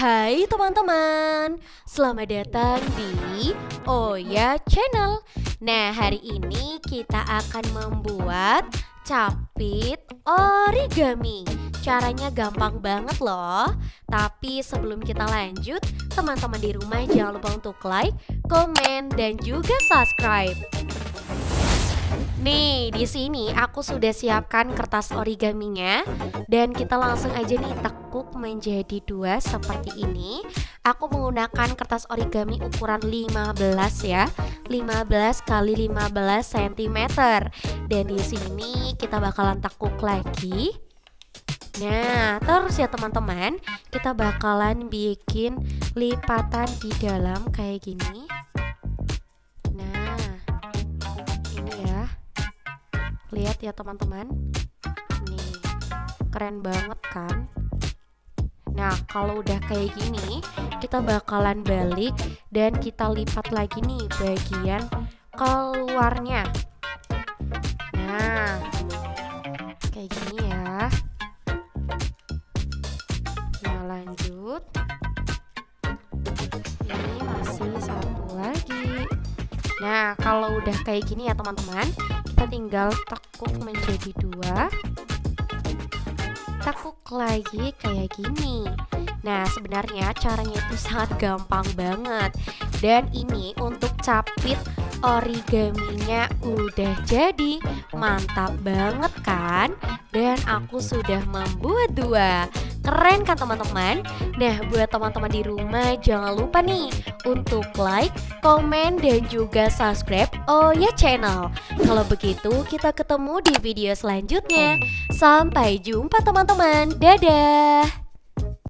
Hai teman-teman, selamat datang di Oya Channel. Nah, hari ini kita akan membuat capit origami. Caranya gampang banget loh. Tapi sebelum kita lanjut, teman-teman di rumah jangan lupa untuk like, komen, dan juga subscribe. Nih, di sini aku sudah siapkan kertas origaminya dan kita langsung aja nih tekuk menjadi dua seperti ini. Aku menggunakan kertas origami ukuran 15 ya, 15 kali 15 cm. Dan di sini kita bakalan tekuk lagi. Nah, terus ya teman-teman, kita bakalan bikin lipatan di dalam kayak gini. Nah, ini ya. Lihat ya teman-teman. Nih, keren banget kan? Nah, kalau udah kayak gini, kita bakalan balik dan kita lipat lagi nih bagian keluarnya. Nah, kayak gini ya. Nah, lanjut. Ini masih satu lagi. Nah, kalau udah kayak gini ya teman-teman, kita tinggal tekuk menjadi dua. Tekuk lagi kayak gini. Nah, sebenarnya caranya itu sangat gampang banget. Dan ini untuk capit origaminya udah jadi. Mantap banget kan? Dan aku sudah membuat dua. Keren kan teman-teman? Nah, buat teman-teman di rumah jangan lupa nih untuk like, komen, dan juga subscribe Oya Channel. Kalau begitu kita ketemu di video selanjutnya. Sampai jumpa teman-teman. Dadah.